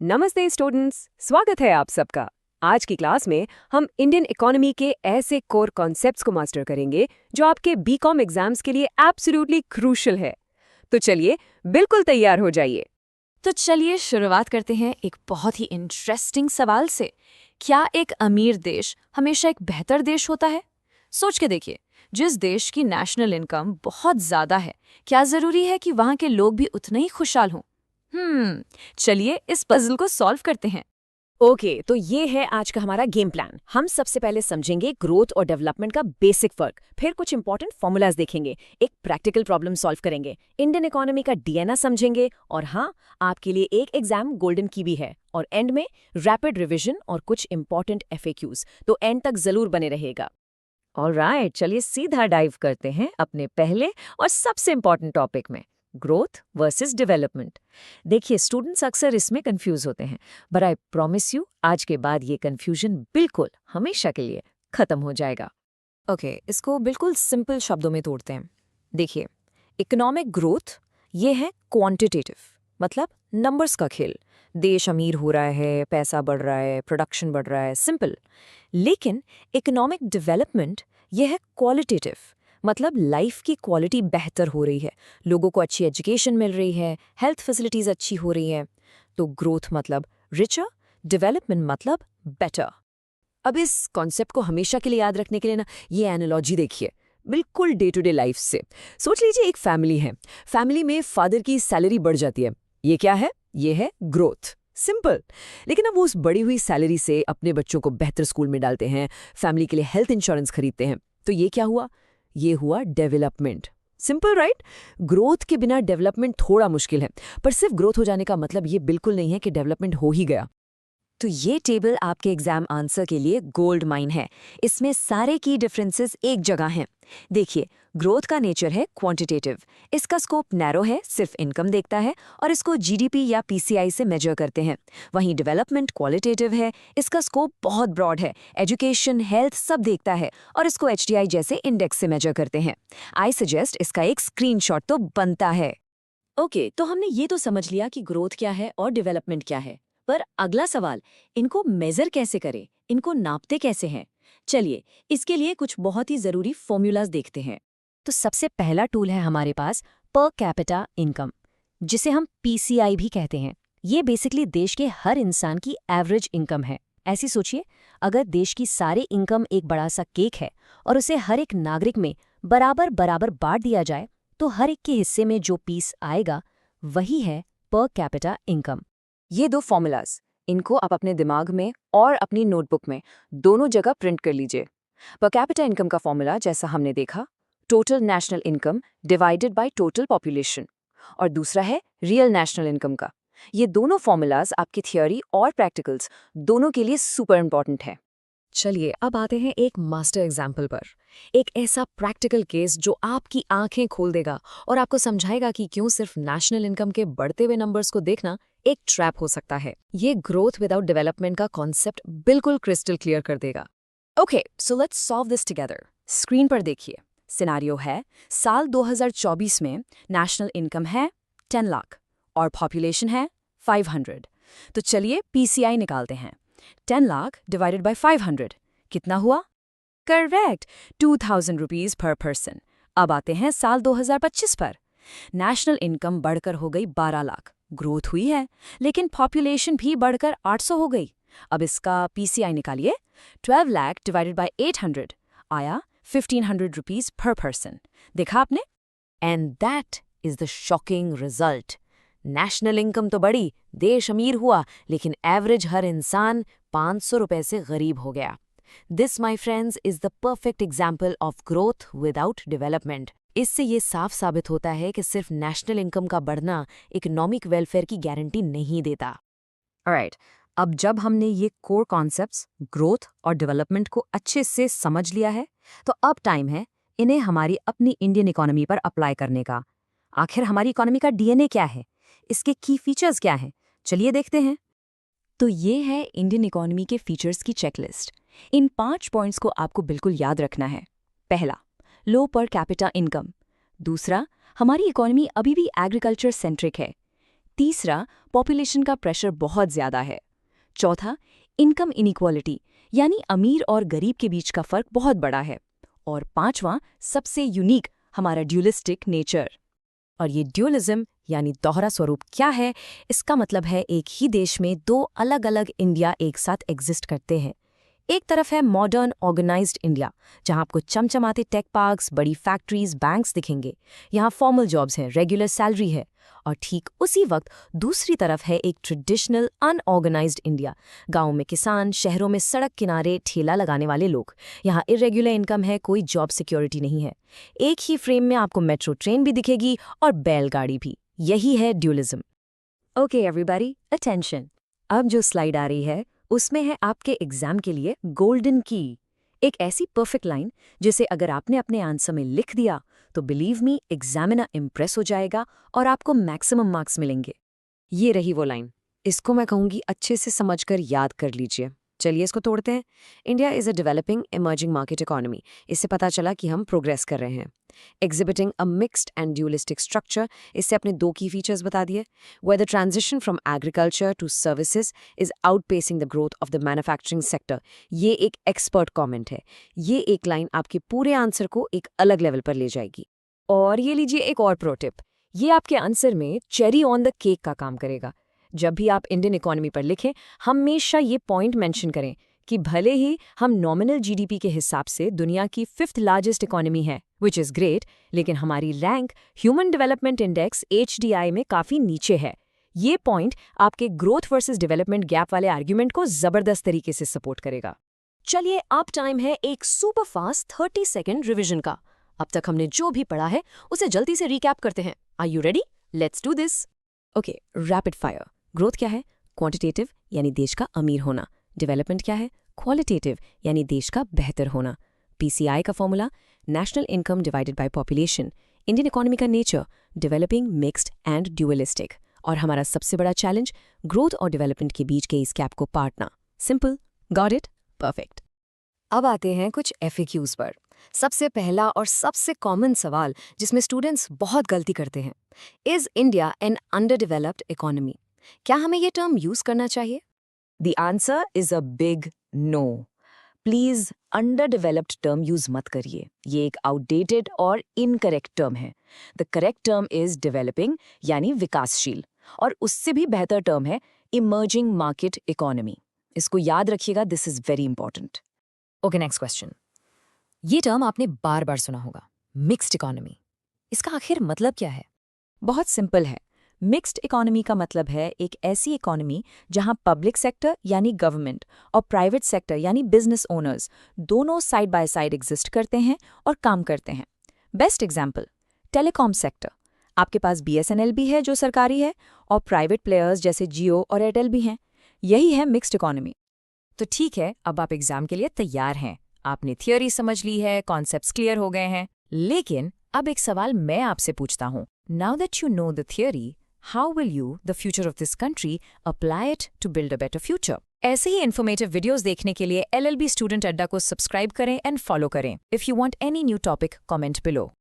नमस्ते स्टूडेंट्स, स्वागत है आप सबका। आज की क्लास में हम इंडियन इकोनॉमी के ऐसे कोर कॉन्सेप्ट्स को मास्टर करेंगे जो आपके बीकॉम एग्जाम्स के लिए एब्सोल्युटली क्रूशियल है। तो चलिए बिल्कुल तैयार हो जाइए। तो चलिए शुरुआत करते हैं एक बहुत ही इंटरेस्टिंग सवाल से। क्या एक अमीर देश हमेशा एक बेहतर देश होता है? सोच के देखिए, जिस देश की नेशनल इनकम बहुत ज़्यादा है, क्या ज़रूरी है कि वहाँ के लोग भी उतने ही खुशहाल हों? चलिए इस पजल को सॉल्व करते हैं। ओके, तो ये है आज का हमारा गेम प्लान। हम सबसे पहले समझेंगे ग्रोथ और डेवलपमेंट का बेसिक फर्क, फिर कुछ इंपॉर्टेंट फॉर्मूलाज देखेंगे, एक प्रैक्टिकल प्रॉब्लम सॉल्व करेंगे, इंडियन इकोनॉमी का डीएनए समझेंगे और हाँ, आपके लिए एक एग्जाम गोल्डन की भी है और एंड में रैपिड रिविजन और कुछ इंपॉर्टेंट एफएक्यूज। तो एंड तक जरूर बने रहेगा। ऑलराइट, चलिए सीधा डाइव करते हैं अपने पहले और सबसे इंपॉर्टेंट टॉपिक में, ग्रोथ वर्सेस डेवलपमेंट। देखिए, स्टूडेंट्स अक्सर इसमें कंफ्यूज होते हैं, बट आई प्रॉमिस यू आज के बाद ये कंफ्यूजन बिल्कुल हमेशा के लिए खत्म हो जाएगा। ओके, इसको बिल्कुल सिंपल शब्दों में तोड़ते हैं। देखिए, इकोनॉमिक ग्रोथ ये है क्वांटिटेटिव, मतलब नंबर्स का खेल। देश अमीर हो रहा है, पैसा बढ़ रहा है, प्रोडक्शन बढ़ रहा है, सिंपल। लेकिन इकोनॉमिक डेवलपमेंट ये है क्वालिटेटिव, मतलब लाइफ की क्वालिटी बेहतर हो रही है, लोगों को अच्छी एजुकेशन मिल रही है, हेल्थ फैसिलिटीज अच्छी हो रही हैं। तो ग्रोथ मतलब रिचर, डेवलपमेंट मतलब बेटर। अब इस कॉन्सेप्ट को हमेशा के लिए याद रखने के लिए ना, ये एनालॉजी देखिए, बिल्कुल डे टू डे लाइफ से। सोच लीजिए एक फैमिली है, फैमिली में फादर की सैलरी बढ़ जाती है। ये क्या है? ये है ग्रोथ, सिंपल। लेकिन अब वो उस बढ़ी हुई सैलरी से अपने बच्चों को बेहतर स्कूल में डालते हैं, फैमिली के लिए हेल्थ इंश्योरेंस खरीदते हैं। तो ये क्या हुआ? ये हुआ डेवलपमेंट। Simple, right? ग्रोथ के बिना डेवलपमेंट थोड़ा मुश्किल है, पर सिर्फ ग्रोथ हो जाने का मतलब ये बिल्कुल नहीं है कि डेवलपमेंट हो ही गया। तो ये टेबल आपके एग्जाम आंसर के लिए गोल्ड माइन है। इसमें सारे की डिफरेंसेस एक जगह हैं। देखिए, ग्रोथ का नेचर है क्वांटिटेटिव, इसका स्कोप नैरो है, सिर्फ इनकम देखता है और इसको जीडीपी या पीसीआई से मेजर करते हैं। वहीं डेवलपमेंट क्वालिटेटिव है, इसका स्कोप बहुत ब्रॉड है, एजुकेशन, हेल्थ सब देखता है और इसको एचडीआई जैसे इंडेक्स से मेजर करते हैं। आई सजेस्ट इसका एक स्क्रीनशॉट तो बनता है। ओके, तो हमने ये तो समझ लिया कि ग्रोथ क्या है और डेवलपमेंट क्या है, पर अगला सवाल, इनको मेजर कैसे करें, इनको नापते कैसे हैं? चलिए, इसके लिए कुछ बहुत ही जरूरी फॉर्मूलाज देखते हैं। तो सबसे पहला टूल है हमारे पास पर कैपिटा इनकम, जिसे हम पीसीआई भी कहते हैं। ये बेसिकली देश के हर इंसान की एवरेज इनकम है। ऐसी सोचिए, अगर देश की सारी इनकम एक बड़ा सा केक है और उसे हर एक नागरिक में बराबर बराबर बांट दिया जाए, तो हर एक के हिस्से में जो पीस आएगा वही है पर कैपिटा इनकम। ये दो फॉर्मूलाज, इनको आप अपने दिमाग में और अपनी नोटबुक में दोनों जगह प्रिंट कर लीजिए। पर कैपिटा इनकम का फॉर्मूला जैसा हमने देखा, total national income divided by total population, और दूसरा है रियल नेशनल इनकम का। ये दोनों फॉर्मूलाज आपकी थियोरी और प्रैक्टिकल्स दोनों के लिए सुपर इंपॉर्टेंट है। चलिए अब आते हैं एक मास्टर एग्जाम्पल पर, एक ऐसा प्रैक्टिकल केस जो आपकी आंखें खोल देगा और आपको समझाएगा कि क्यों सिर्फ नेशनल इनकम के बढ़ते हुए नंबर्स को देखना एक ट्रैप हो सकता है। ये ग्रोथ विदाउट डेवलपमेंट का कॉन्सेप्ट बिल्कुल क्रिस्टल क्लियर कर देगा। Okay, so let's solve this together. Screen पर देखिए, सिनेरियो है साल 2024 में नेशनल इनकम है 10 लाख और पॉपुलेशन है 500। तो चलिए पीसीआई निकालते हैं। 10 लाख डिवाइडेड बाय 500 कितना हुआ? Correct, 2000 rupees per person. अब आते हैं साल 2025 पर। नेशनल इनकम बढ़कर हो गई 12 लाख, ग्रोथ हुई है, लेकिन पॉपुलेशन भी बढ़कर 800 हो गई। अब इसका पीसीआई निकालिए। 12 लाख डिवाइडेड बाय 800 आया 1500 रुपीज पर पर्सन। देखा आपने? And that is the shocking result. National income तो बढ़ी, देश अमीर हुआ, लेकिन एवरेज हर इंसान 500 रुपए से गरीब हो गया। This my friends is the perfect example of growth without development. इससे ये साफ साबित होता है कि सिर्फ नेशनल इनकम का बढ़ना इकोनॉमिक वेलफेयर की गारंटी नहीं देता। ऑलराइट, अब जब हमने ये कोर कॉन्सेप्ट्स ग्रोथ और डेवलपमेंट को अच्छे से समझ लिया है, तो अब टाइम है इन्हें हमारी अपनी इंडियन इकोनॉमी पर अप्लाई करने का। आखिर हमारी इकोनॉमी का डीएनए क्या है, इसके की फीचर्स क्या हैं? चलिए देखते हैं। तो ये है इंडियन इकोनॉमी के फीचर्स की चेकलिस्ट। इन 5 पॉइंट्स को आपको बिल्कुल याद रखना है। पहला, लो पर कैपिटा इनकम। दूसरा, हमारी इकोनॉमी अभी भी एग्रीकल्चर सेंट्रिक है। तीसरा, पॉपुलेशन का प्रेशर बहुत ज़्यादा है। चौथा, इनकम इनइक्वालिटी यानी अमीर और गरीब के बीच का फ़र्क बहुत बड़ा है। और पांचवां, सबसे यूनिक, हमारा ड्यूलिस्टिक नेचर। और ये ड्यूलिज्म यानी दोहरा स्वरूप क्या है? इसका मतलब है एक ही देश में दो अलग अलग इंडिया एक साथ एग्जिस्ट करते हैं। एक तरफ है मॉडर्न ऑर्गेनाइज्ड इंडिया, जहां आपको चमचमाते टेक पार्क्स, बड़ी फैक्ट्रीज, बैंक्स दिखेंगे। यहाँ फॉर्मल जॉब्स हैं, रेगुलर सैलरी है। और ठीक उसी वक्त दूसरी तरफ है एक ट्रेडिशनल अनऑर्गेनाइज्ड इंडिया, गांव में किसान, शहरों में सड़क किनारे ठेला लगाने वाले लोग। यहाँ इरेगुलर इनकम है, कोई जॉब सिक्योरिटी नहीं है। एक ही फ्रेम में आपको मेट्रो ट्रेन भी दिखेगी और बैलगाड़ी भी। यही है ड्यूलिज्म। Okay everybody, attention. अब जो स्लाइड आ रही है उसमें है आपके एग्जाम के लिए गोल्डन की, एक ऐसी परफेक्ट लाइन जिसे अगर आपने अपने आंसर में लिख दिया तो बिलीव मी एग्जामिनर इम्प्रेस हो जाएगा और आपको मैक्सिमम मार्क्स मिलेंगे। ये रही वो लाइन। इसको मैं कहूँगी अच्छे से समझकर याद कर लीजिए। चलिए इसको तोड़ते हैं। India is a developing emerging market economy. इससे पता चला कि हम प्रोग्रेस कर रहे हैं। Exhibiting a mixed and dualistic structure, इससे अपने दो की फीचर्स बता दिए। Where the transition from agriculture to services is outpacing the growth of the manufacturing sector. ये एक एक्सपर्ट कमेंट है। ये एक लाइन आपके पूरे आंसर को एक अलग लेवल पर ले जाएगी। और ये लीजिए एक और प्रो टिप, ये आपके आंसर में चेरी ऑन द केक का काम करेगा। जब भी आप इंडियन इकोनॉमी पर लिखें, हमेशा ये पॉइंट मेंशन करें कि भले ही हम नॉमिनल जीडीपी के हिसाब से दुनिया की 5th लार्जेस्ट इकोनॉमी है, विच इज़ ग्रेट, लेकिन हमारी rank human development index HDI में काफ़ी नीचे है। ये पॉइंट आपके ग्रोथ वर्सेस डेवलपमेंट गैप वाले आर्ग्यूमेंट को ज़बरदस्त तरीके से सपोर्ट करेगा। चलिए अब टाइम है एक सुपर फास्ट 30 सेकेंड रिविजन का। अब तक हमने जो भी पढ़ा है उसे जल्दी से रिकैप करते हैं। Are you ready? Let's do this. Okay, rapid fire. Growth क्या है? क्वांटिटेटिव यानी देश का अमीर होना। डेवलपमेंट क्या है? क्वालिटेटिव यानी देश का बेहतर होना। PCI का formula national income divided by population. Indian economy का नेचर डेवलपिंग, मिक्स्ड एंड ड्यूअलिस्टिक। और हमारा सबसे बड़ा चैलेंज ग्रोथ और डेवलपमेंट के बीच के इस गैप को Patna. Simple, got it? Perfect. अब आते हैं कुछ FAQs पर। सबसे पहला और सबसे कॉमन सवाल जिसमें स्टूडेंट्स बहुत गलती करते हैं, is India an under developed economy? क्या हमें ये टर्म यूज करना चाहिए? The answer is a big no. Please under developed term use मत करिए। ये एक आउटडेटेड और इनकरेक्ट टर्म है। The correct term is developing यानी विकासशील, और उससे भी बेहतर टर्म है इमर्जिंग मार्केट इकोनॉमी। इसको याद रखिएगा, this is very important. Okay, next question. ये टर्म आपने बार बार सुना होगा, मिक्स्ड इकोनॉमी। इसका आखिर मतलब क्या है? बहुत सिंपल है। मिक्स्ड इकोनॉमी का मतलब है एक ऐसी इकोनॉमी जहां पब्लिक सेक्टर यानी गवर्नमेंट और प्राइवेट सेक्टर यानी बिजनेस ओनर्स दोनों साइड बाय साइड एग्जिस्ट करते हैं और काम करते हैं। Best example, telecom sector. आपके पास BSNL भी है जो सरकारी है, और प्राइवेट प्लेयर्स जैसे जियो और एयरटेल भी हैं। यही है मिक्स्ड इकोनॉमी। तो ठीक है, अब आप एग्जाम के लिए तैयार हैं। आपने थियोरी समझ ली है, कॉन्सेप्ट्स क्लियर हो गए हैं। लेकिन अब एक सवाल मैं आपसे पूछता हूँ। Now that you know the theory, how will you, the future of this country, apply it to build a better future? ऐसे ही इन्फॉर्मेटिव वीडियोस देखने के लिए LLB स्टूडेंट अड्डा को सब्सक्राइब करें एंड फॉलो करें। If you want any new topic, comment below.